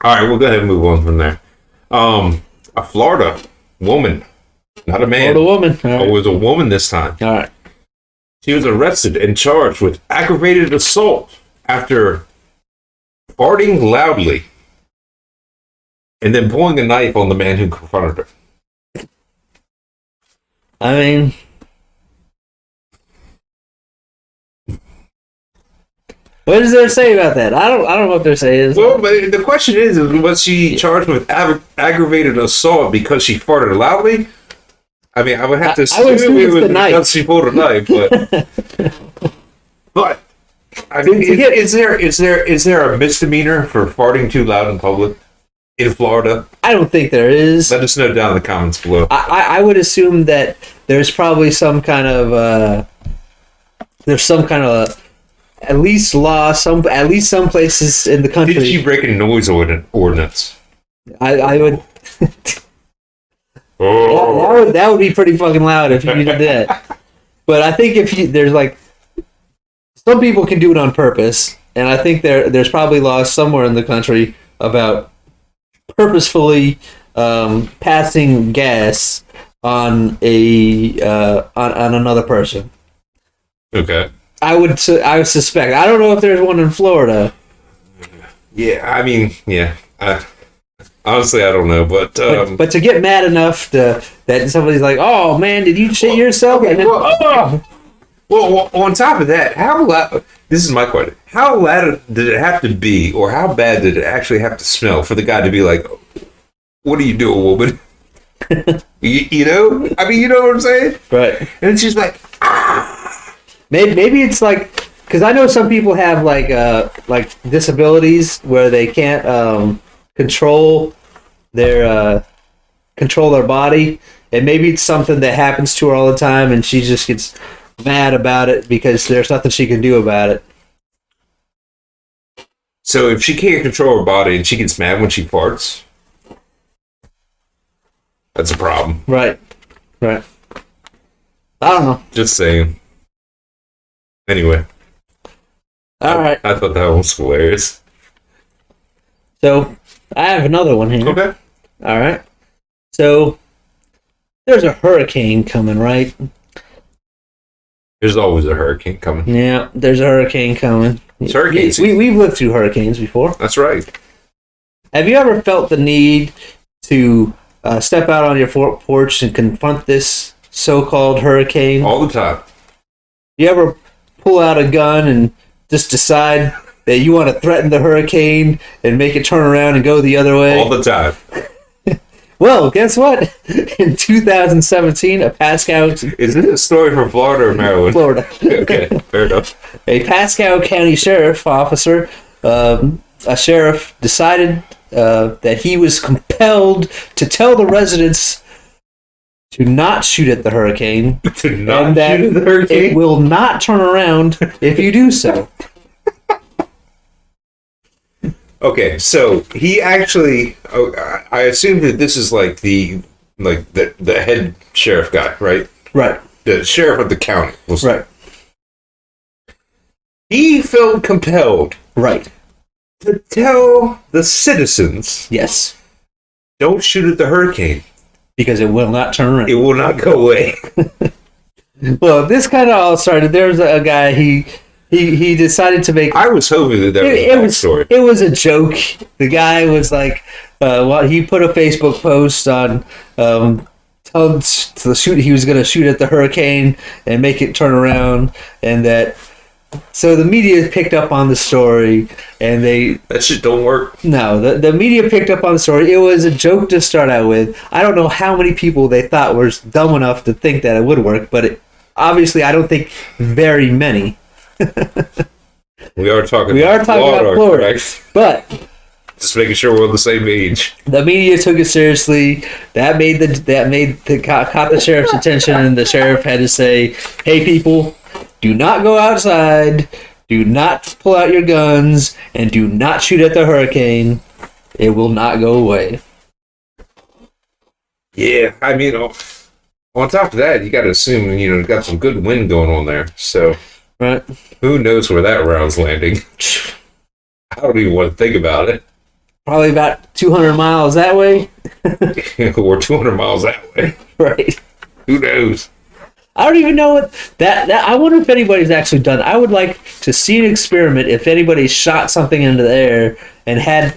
All right, we'll go ahead and move on from there. A Florida woman, not a man. Florida woman. It was a woman this time. All right. She was arrested and charged with aggravated assault after farting loudly and then pulling a knife on the man who confronted her. I mean, what does there say about that? I don't know what they're saying. Well, but the question is was she charged with aggravated assault because she farted loudly? I mean, I would have to assume it was because she pulled a knife, but I mean, is there a misdemeanor for farting too loud in public in Florida? I don't think there is. Let us know down in the comments below. I would assume that there's probably some kind of at least law, at least some places in the country. Did she break a noise ordinance? I would. Oh. That would be pretty fucking loud if you did that. But I think there's like some people can do it on purpose, and I think there's probably laws somewhere in the country about purposefully passing gas on on another person. Okay. I would suspect. I don't know if there's one in Florida. Yeah, I mean, yeah. Honestly, I don't know, but to get mad enough that somebody's like, "Oh man, did you shit yourself?" Okay, and then, well, on top of that, how loud? This is my question: how loud did it have to be, or how bad did it actually have to smell for the guy to be like, "What are you doing, woman?" you know? I mean, you know what I'm saying? Right. And she's like, Maybe it's like, because I know some people have like disabilities where they can't control their body, and maybe it's something that happens to her all the time, and she just gets mad about it because there's nothing she can do about it. So if she can't control her body and she gets mad when she farts, that's a problem. Right. I don't know. Just saying. Anyway. All right. I thought that was hilarious. So I have another one here. Okay. All right. So there's a hurricane coming, right? There's always a hurricane coming. Yeah, there's a hurricane coming. It's hurricane season. We've lived through hurricanes before. That's right. Have you ever felt the need to step out on your porch and confront this so-called hurricane? All the time. You ever pull out a gun and just decide that you want to threaten the hurricane and make it turn around and go the other way? All the time. Well, guess what? In 2017, a Pasco... Is this a story from Florida or Maryland? Florida. Okay, fair enough. A Pasco County Sheriff officer, a sheriff, decided that he was compelled to tell the residents to not shoot at the hurricane. To not shoot at the hurricane? It will not turn around if you do so. Okay, so he actually, I assume that this is like the head sheriff guy, right? Right. The sheriff of the county. Right. He felt compelled, right, to tell the citizens, yes, don't shoot at the hurricane because it will not turn around. It will not go away. Well, this kind of all started. There's a guy. He decided to make. I was hoping that was a story. It was a joke. The guy was like, he put a Facebook post on telling to shoot. He was going to shoot at the hurricane and make it turn around, and that. So the media picked up on the story, and that shit don't work. No, the media picked up on the story. It was a joke to start out with. I don't know how many people they thought were dumb enough to think that it would work, but obviously, I don't think very many. We are talking about Florida, but just making sure we're on the same page. The media took it seriously. That caught the sheriff's attention, and the sheriff had to say, "Hey, people, do not go outside. Do not pull out your guns, and do not shoot at the hurricane. It will not go away." Yeah, I mean, on top of that, you got to assume you got some good wind going on there, so. Right. Who knows where that round's landing? I don't even want to think about it. Probably about 200 miles that way. Or 200 miles that way. Right. Who knows? I don't even know what that. I wonder if anybody's actually done. I would like to see an experiment if anybody shot something into the air and had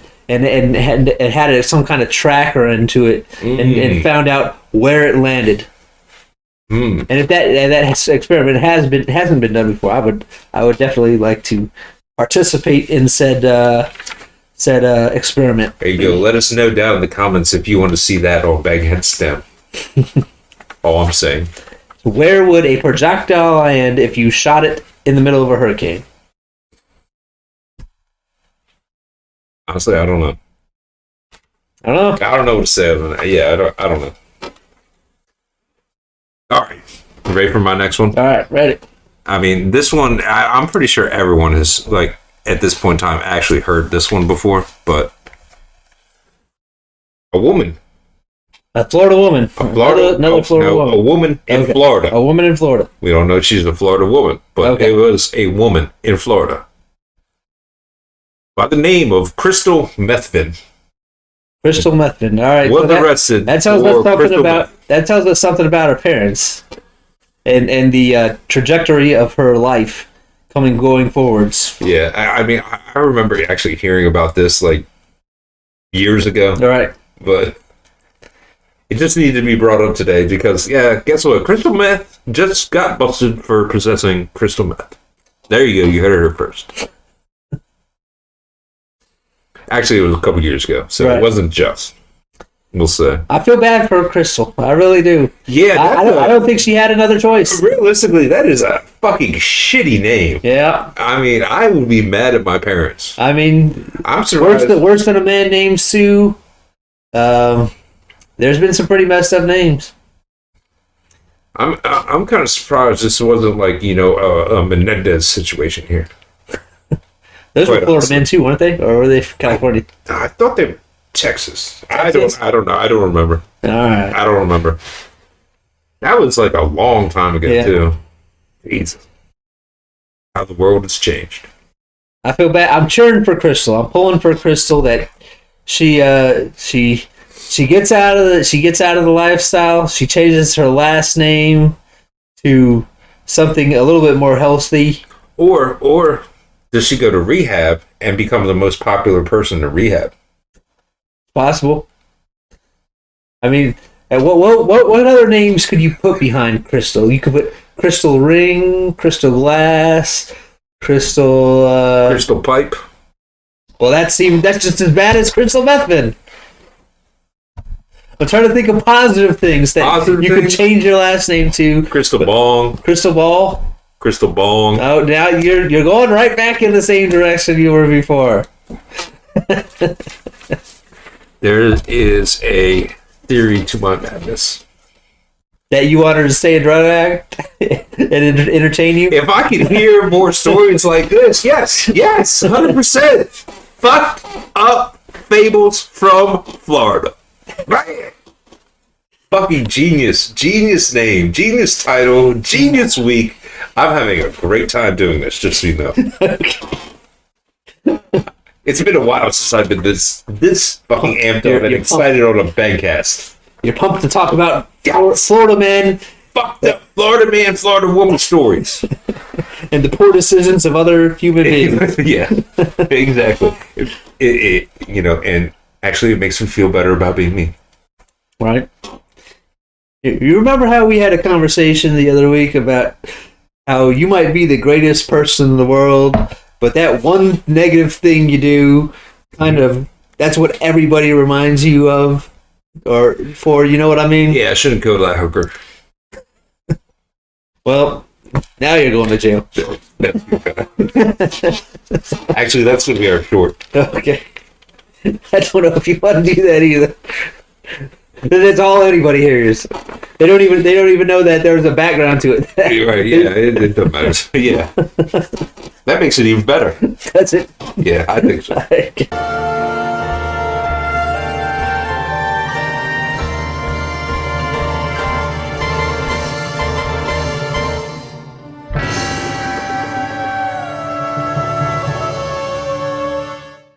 some kind of tracker into it and found out where it landed. And if that experiment hasn't been done before, I would definitely like to participate in said experiment. There you go. Let us know down in the comments if you want to see that on Baghead STEM. All I'm saying. Where would a projectile land if you shot it in the middle of a hurricane? Honestly, I don't know. I don't know. I don't know what to say other than that. Yeah, I don't know. All right. You ready for my next one? All right, ready. I mean, this one, I'm pretty sure everyone has, like, at this point in time, actually heard this one before, but a woman. A Florida woman. Another Florida woman. A woman in Florida. A woman in Florida. We don't know if she's a Florida woman, but it was a woman in Florida by the name of Crystal Methvin. Crystal Methvin. All right. Was arrested. That tells us something about her parents and the trajectory of her life going forwards. Yeah, I mean, I remember actually hearing about this like years ago. All right. But it just needed to be brought up today because, yeah, guess what? Crystal meth just got busted for possessing crystal meth. There you go. You heard it here first. Actually, it was a couple years ago, so It wasn't just. We'll say. I feel bad for Crystal. I really do. Yeah. I don't think she had another choice. Realistically, that is a fucking shitty name. Yeah. I mean, I would be mad at my parents. I mean, I'm surprised. Worse than a man named Sue. There's been some pretty messed up names. I'm kind of surprised this wasn't like, a Menendez situation here. Those were Florida men too, weren't they? Or were they from California? I thought they were Texas. I don't know. I don't remember. All right. I don't remember. That was like a long time ago too. Jesus. How the world has changed. I feel bad. I'm cheering for Crystal. I'm pulling for Crystal that she gets out of the lifestyle. She changes her last name to something a little bit more healthy. Or does she go to rehab and become the most popular person in rehab? Possible. I mean, what other names could you put behind Crystal? You could put Crystal Ring, Crystal Glass, Crystal Pipe. Well, that's just as bad as Crystal Methvin. I'm trying to think of positive things that you could change your last name to. Crystal Bong. Crystal Ball. Crystal Bong. Oh, now you're going right back in the same direction you were before. There is a theory to my madness. That you want her to stay a drug addict and entertain you? If I could hear more stories like this, yes, 100%. Fucked up fables from Florida. Right? Fucking genius. Genius name. Genius title. Genius week. I'm having a great time doing this, just so you know. It's been a while since I've been this fucking amped up and excited on a Bangcast. You're pumped to talk about Florida man. Fucked up Florida man, Florida woman stories. And the poor decisions of other human beings. Yeah, exactly. It and actually it makes me feel better about being me. Right. You remember how we had a conversation the other week about how you might be the greatest person in the world, but that one negative thing you do, that's what everybody reminds you of, you know what I mean? Yeah, I shouldn't go to that hooker. Well, now you're going to jail. Actually, that's going to be our short. Okay. I don't know if you want to do that either. That's all anybody hears. They don't even know that there's a background to it. Right? Yeah, it doesn't matter. Yeah, that makes it even better. That's it. Yeah, I think so.